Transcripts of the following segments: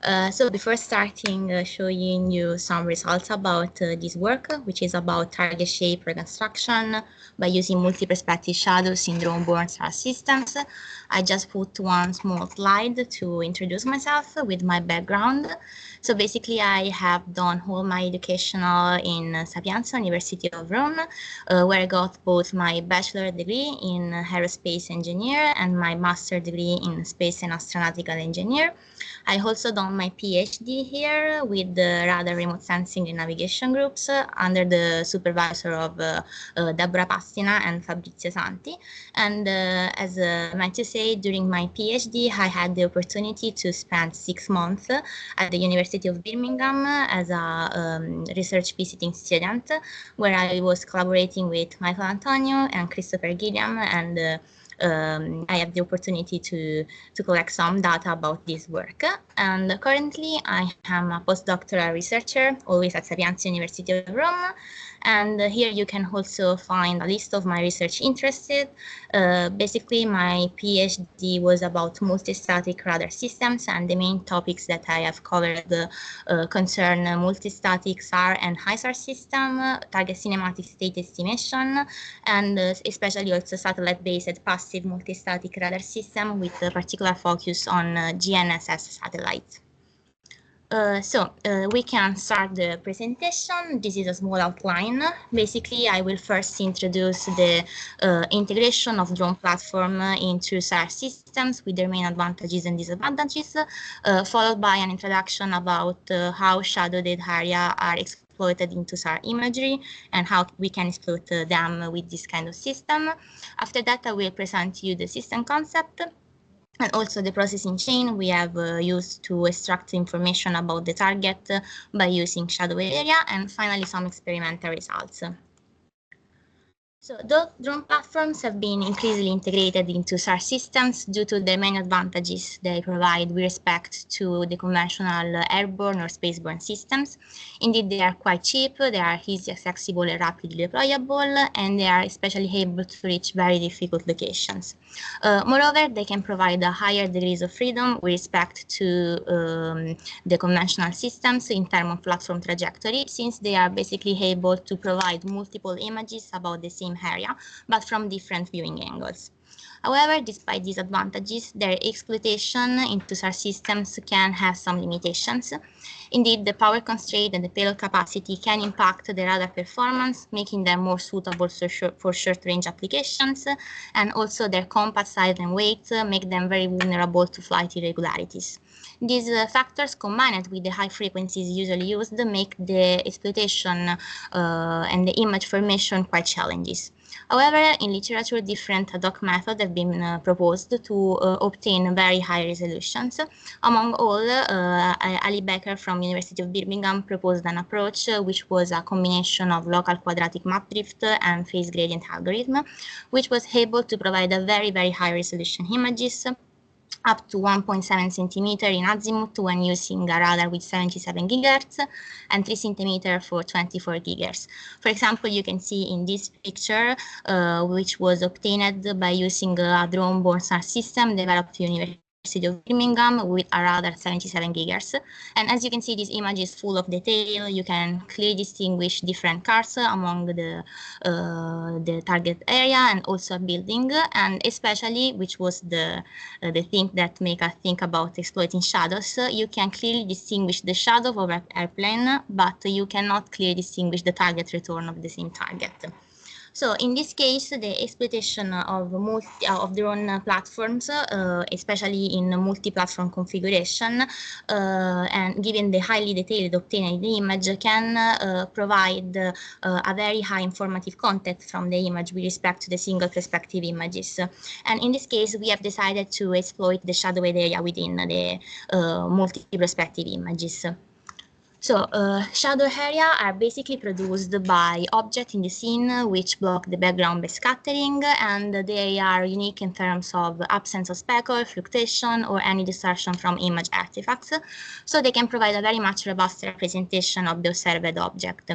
So before starting showing you some results about this work, which is about target shape reconstruction by using multi-perspective shadows in drone-borne SAR systems, I just put one small slide to introduce myself with my background. So basically, I have done all my educational in Sapienza, University of Rome, where I got both my bachelor degree in aerospace engineer and my master degree in space and astronautical engineer. I also done my PhD here with the radar remote sensing and navigation groups under the supervisor of Deborah Pastina and Fabrizio Santi. And as I meant to say, during my PhD, I had the opportunity to spend 6 months at the University of Birmingham as a research visiting student, where I was collaborating with Michael Antonio and Christopher Gilliam, and I have the opportunity to collect some data about this work. And currently, I am a postdoctoral researcher, always at Sapienza University of Rome. And here you can also find a list of my research interests. Basically, my PhD was about multi-static radar systems, and the main topics that I have covered concern multi-static SAR and high SAR system, target cinematic state estimation, and especially also satellite-based passive multi-static radar system with a particular focus on GNSS satellites. So we can start the presentation. This is a small outline. Basically, I will first introduce the integration of drone platform into SAR systems with their main advantages and disadvantages, followed by an introduction about how shadowed area are exploited into SAR imagery and how we can exploit them with this kind of system. After that, I will present you the system concept and also the processing chain we have used to extract information about the target by using shadow area, and finally some experimental results. So those drone platforms have been increasingly integrated into SAR systems due to the many advantages they provide with respect to the conventional airborne or spaceborne systems. Indeed, they are quite cheap, they are easy, accessible, and rapidly deployable, and they are especially able to reach very difficult locations. Moreover, they can provide a higher degrees of freedom with respect to the conventional systems in terms of platform trajectory, since they are basically able to provide multiple images about the same area, but from different viewing angles. However, despite these advantages, their exploitation into SAR systems can have some limitations. Indeed, the power constraint and the payload capacity can impact the radar performance, making them more suitable for short-range applications, and also their compact size and weight make them very vulnerable to flight irregularities. These factors, combined with the high frequencies usually used, make the exploitation and the image formation quite challenging. However, in literature, different ad hoc methods have been proposed to obtain very high resolutions. Among all, Ali Becker from University of Birmingham proposed an approach which was a combination of local quadratic map drift and phase gradient algorithm, which was able to provide a very high resolution images up to 1.7 centimeter in azimuth when using a radar with 77 gigahertz and 3 centimeter for 24 gigahertz. For example, you can see in this picture, which was obtained by using a drone-borne SAR system developed at University of Birmingham with a radar 77 gigahertz. And as you can see, this image is full of detail. You can clearly distinguish different cars among the target area and also a building, and especially, which was the thing that make us think about exploiting shadows, you can clearly distinguish the shadow of an airplane, but you cannot clearly distinguish the target return of the same target. So in this case, the exploitation of drone platforms, especially in multi-platform configuration, and given the highly detailed obtained in the image, can provide a very high informative content from the image with respect to the single perspective images. And in this case, we have decided to exploit the shadowed area within the multi-perspective images. So shadow area are basically produced by objects in the scene which block the background by scattering, and they are unique in terms of absence of speckle, fluctuation, or any distortion from image artifacts. So they can provide a very much robust representation of the observed object.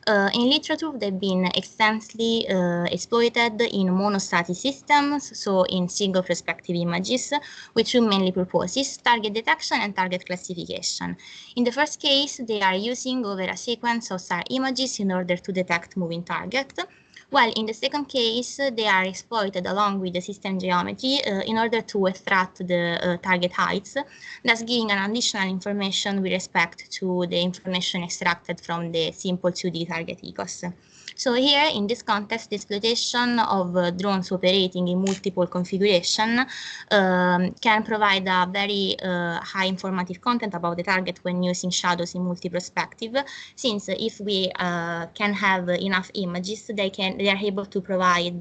In literature, they've been extensively exploited in monostatic systems, so in single perspective images, with two mainly purposes: target detection and target classification. In the first case, they are using over a sequence of SAR images in order to detect moving target, while in the second case, they are exploited along with the system geometry in order to extract the target heights, thus giving an additional information with respect to the information extracted from the simple 2D target ecos. So here, in this context, the exploitation of drones operating in multiple configurations can provide a very high informative content about the target when using shadows in multi-perspective, since if we can have enough images, they are able to provide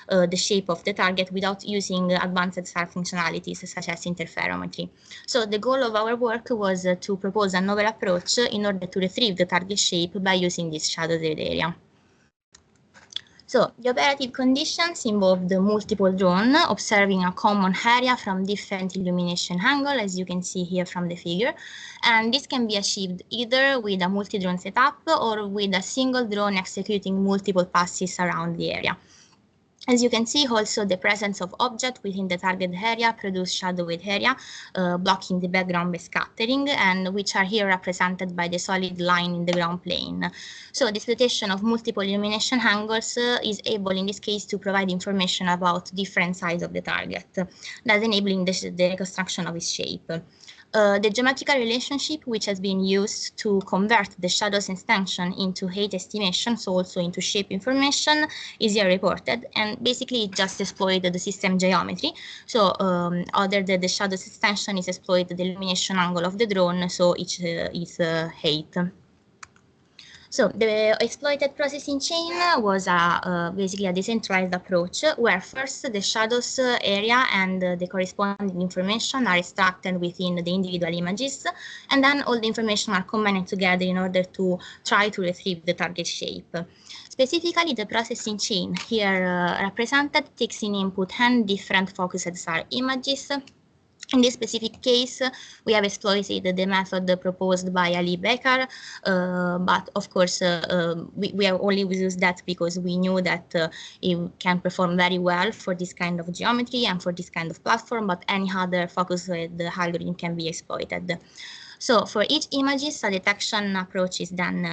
the shape of the target without using advanced SAR functionalities such as interferometry. So the goal of our work was to propose a novel approach in order to retrieve the target shape by using this shadowed area. So the operative conditions involve the multiple drone observing a common area from different illumination angle, as you can see here from the figure. And this can be achieved either with a multi-drone setup or with a single drone executing multiple passes around the area. As you can see, also the presence of objects within the target area produce shadowed area, blocking the background by scattering, and which are here represented by the solid line in the ground plane. So the exploitation of multiple illumination angles is able in this case to provide information about different sides of the target, thus enabling the reconstruction of its shape. The geometrical relationship which has been used to convert the shadow's extension into height estimation, so also into shape information, is here reported, and basically it just exploited the system geometry. So other than the shadow's extension is exploited the illumination angle of the drone, so each is height. So the exploited processing chain was basically a decentralized approach where first the shadows area and the corresponding information are extracted within the individual images, and then all the information are combined together in order to try to retrieve the target shape. Specifically, the processing chain here represented takes in input 10 different focused SAR images. In this specific case, we have exploited the method proposed by Ali Becker, but of course, we have only used that because we knew that it can perform very well for this kind of geometry and for this kind of platform, but any other focused algorithm can be exploited. So for each image, a detection approach is then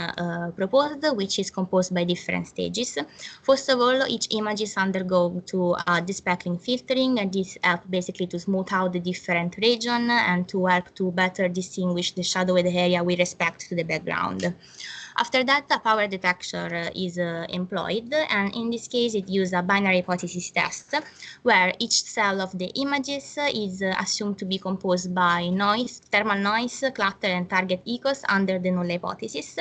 proposed, which is composed by different stages. First of all, each images undergo to despeckling filtering, and this helps basically to smooth out the different region and to help to better distinguish the shadowed area with respect to the background. After that, a power detector is employed, and in this case, it uses a binary hypothesis test, where each cell of the images is assumed to be composed by noise, thermal noise, clutter, and target ecos under the null hypothesis,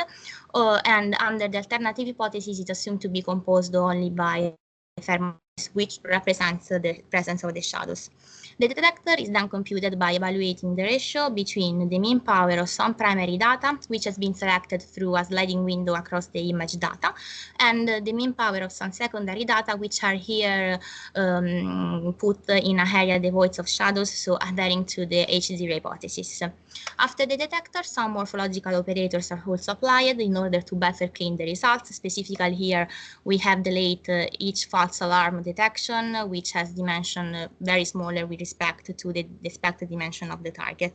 and under the alternative hypothesis, it's assumed to be composed only by thermal noise, which represents the presence of the shadows. The detector is then computed by evaluating the ratio between the mean power of some primary data, which has been selected through a sliding window across the image data, and the mean power of some secondary data, which are here put in a area devoid of shadows, so adhering to the H0 hypothesis. After the detector, some morphological operators are also applied in order to better clean the results. Specifically here, we have delayed each false alarm detection, which has dimension very smaller with respect to the expected dimension of the target.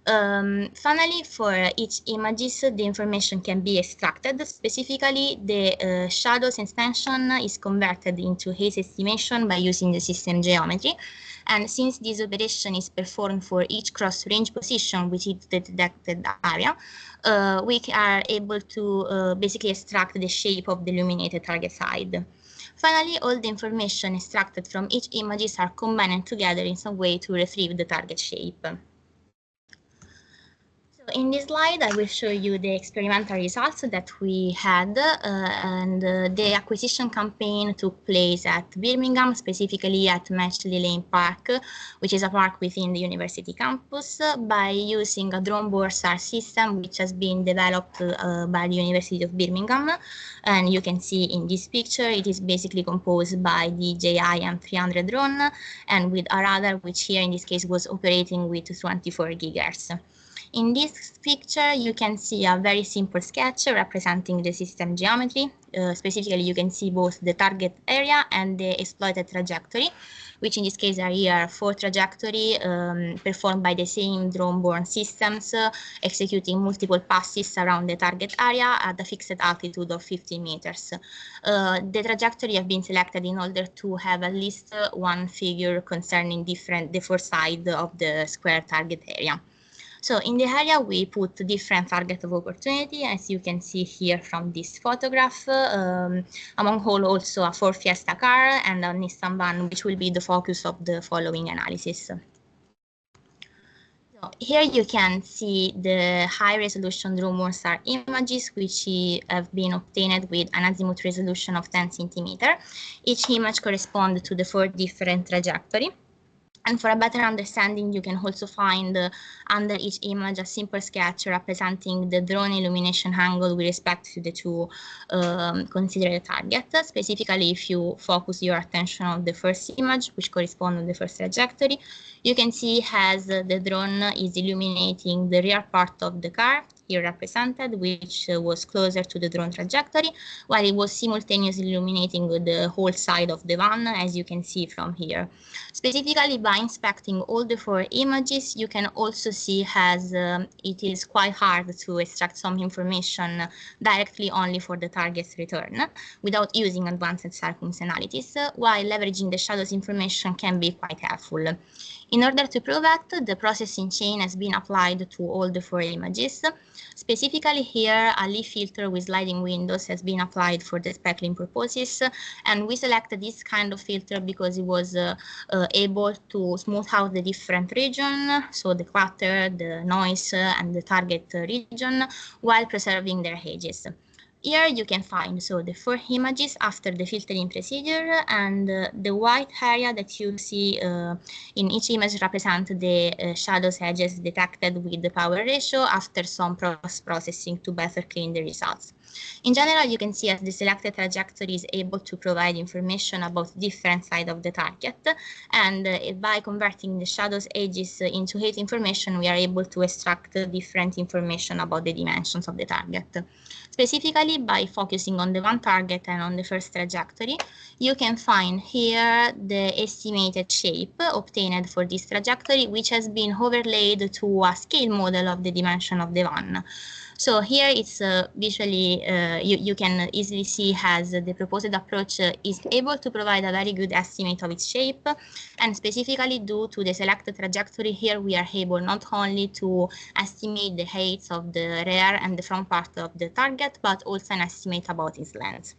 Finally, for each images, the information can be extracted. Specifically, the shadows extension is converted into haze estimation by using the system geometry. And since this operation is performed for each cross-range position within the detected area, we are able to basically extract the shape of the illuminated target side. Finally, all the information extracted from each images are combined together in some way to retrieve the target shape. So In this slide, I will show you the experimental results that we had, the acquisition campaign took place at Birmingham, specifically at Matchley Lane Park, which is a park within the university campus, by using a drone-borne SAR system, which has been developed by the University of Birmingham. And you can see in this picture, it is basically composed by the DJI M300 drone, and with a radar, which here in this case was operating with 24 GHz. In this picture, you can see a very simple sketch representing the system geometry. Specifically, you can see both the target area and the exploited trajectory, which in this case are here 4 trajectory performed by the same drone-borne systems, executing multiple passes around the target area at a fixed altitude of 50 meters. The trajectory have been selected in order to have at least one figure concerning the 4 sides of the square target area. So in the area, we put different target of opportunity, as you can see here from this photograph, among all also a Ford Fiesta car and a Nissan van, which will be the focus of the following analysis. So here you can see the high-resolution drone-borne SAR images, which have been obtained with an azimuth resolution of 10 centimeters. Each image corresponds to the 4 different trajectories. And for a better understanding, you can also find under each image a simple sketch representing the drone illumination angle with respect to the 2 considered targets. Specifically, if you focus your attention on the first image, which corresponds to the first trajectory, you can see as the drone is illuminating the rear part of the car, here represented, which was closer to the drone trajectory, while it was simultaneously illuminating the whole side of the van, as you can see from here. Specifically, by inspecting all the 4 images, you can also see as it is quite hard to extract some information directly only for the target's return, without using advanced circumstances, while leveraging the shadows information can be quite helpful. In order to prove that, the processing chain has been applied to all the 4 images. Specifically here, a leaf filter with sliding windows has been applied for the speckling purposes, and we selected this kind of filter because it was able to smooth out the different region, so the clutter, the noise, and the target region, while preserving their edges. Here you can find the 4 images after the filtering procedure, and the white area that you see in each image represent the shadows edges detected with the power ratio after some processing to better clean the results. In general, you can see as the selected trajectory is able to provide information about different sides of the target, and by converting the shadows edges into height information, we are able to extract different information about the dimensions of the target. Specifically, by focusing on the one target and on the first trajectory, you can find here the estimated shape obtained for this trajectory, which has been overlaid to a scale model of the dimension of the van. So here it's visually, you can easily see as the proposed approach is able to provide a very good estimate of its shape, and specifically due to the selected trajectory here, we are able not only to estimate the heights of the rear and the front part of the target, but also an estimate about its length.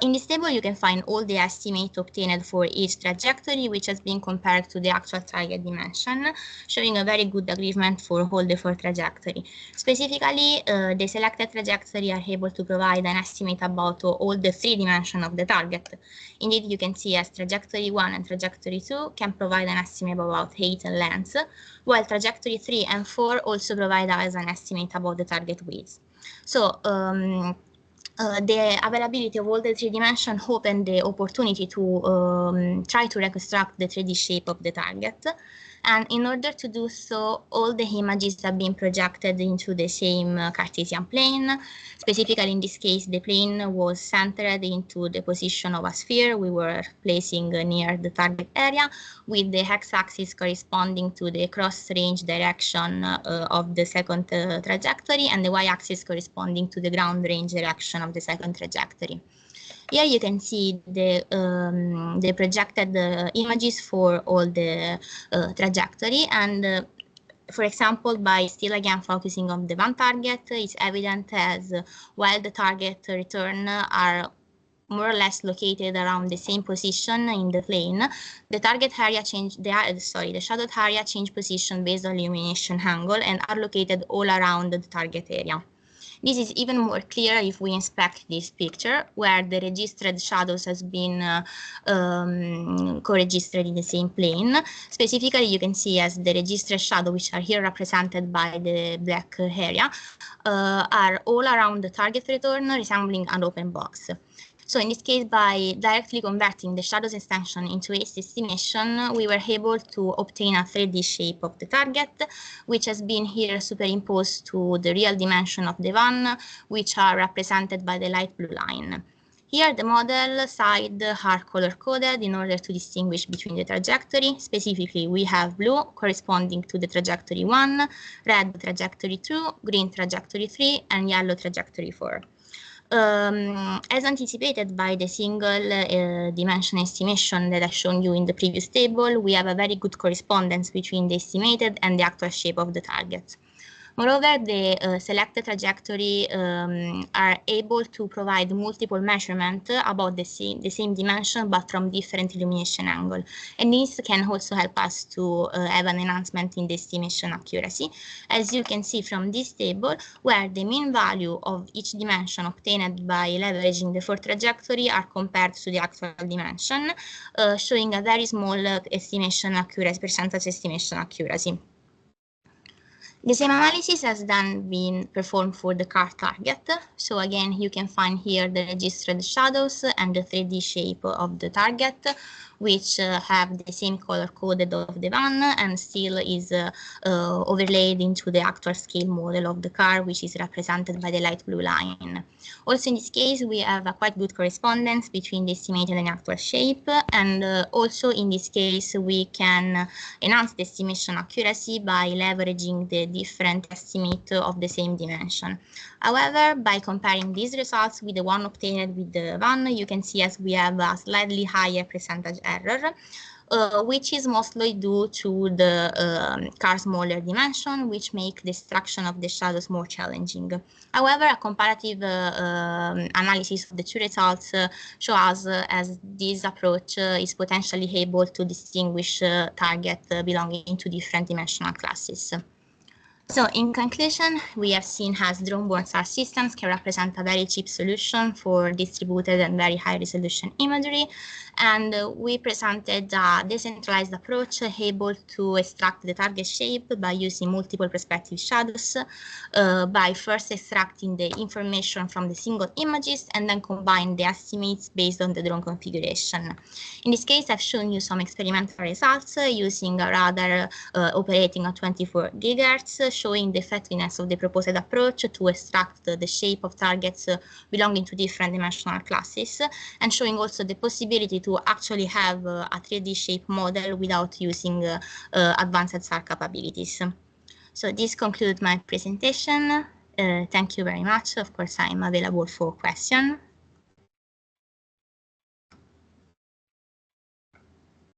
In this table, you can find all the estimates obtained for each trajectory, which has been compared to the actual target dimension, showing a very good agreement for all the 4 trajectories. Specifically, the selected trajectory are able to provide an estimate about all the 3 dimensions of the target. Indeed, you can see as trajectory 1 and trajectory 2 can provide an estimate about height and length, while trajectory 3 and 4 also provide us an estimate about the target width. So, the availability of all the 3 dimensions open the opportunity to try to reconstruct the 3D shape of the target. And in order to do so, all the images have been projected into the same Cartesian plane. Specifically, in this case, the plane was centered into the position of a sphere we were placing near the target area, with the x-axis corresponding to the cross-range direction of the second trajectory, and the y-axis corresponding to the ground range direction of the second trajectory. Here you can see the projected images for all the trajectory, and for example, by still again focusing on the one target, it's evident as while the target return are more or less located around the same position in the plane, the target area the shadowed area change position based on illumination angle and are located all around the target area. This is even more clear if we inspect this picture, where the registered shadows has been co-registered in the same plane. Specifically, you can see as the registered shadow, which are here represented by the black area, are all around the target return, resembling an open box. So in this case, by directly converting the shadows extension into haste estimation, we were able to obtain a 3D shape of the target, which has been here superimposed to the real dimension of the van, which are represented by the light blue line. Here, the model side are color-coded in order to distinguish between the trajectory. Specifically, we have blue corresponding to the trajectory 1, red trajectory 2, green trajectory 3, and yellow trajectory 4. As anticipated by the single dimension estimation that I've shown you in the previous table, we have a very good correspondence between the estimated and the actual shape of the target. Moreover, the selected trajectory are able to provide multiple measurements about the same dimension but from different illumination angle. And this can also help us to have an enhancement in the estimation accuracy, as you can see from this table, where the mean value of each dimension obtained by leveraging the fourth trajectory are compared to the actual dimension, showing a very small percentage estimation accuracy. The same analysis has then been performed for the car target. So again, you can find here the registered shadows and the 3D shape of the target, which have the same color coded of the van and still is overlaid into the actual scale model of the car, which is represented by the light blue line. Also in this case, we have a quite good correspondence between the estimated and actual shape, and also in this case, we can enhance the estimation accuracy by leveraging the different estimate of the same dimension. However, by comparing these results with the one obtained with the van, you can see as we have a slightly higher percentage error, which is mostly due to the car's smaller dimension, which make the extraction of the shadows more challenging. However, a comparative analysis of the two results show us as this approach is potentially able to distinguish target belonging to different dimensional classes. So in conclusion, we have seen how drone-borne SAR systems can represent a very cheap solution for distributed and very high resolution imagery. And we presented a decentralized approach able to extract the target shape by using multiple perspective shadows, by first extracting the information from the single images and then combine the estimates based on the drone configuration. In this case, I've shown you some experimental results using a radar operating at 24 GHz, showing the effectiveness of the proposed approach to extract the shape of targets belonging to different dimensional classes, and showing also the possibility to actually have a 3D shape model without using advanced SAR capabilities. So this concludes my presentation. Thank you very much. Of course, I'm available for questions.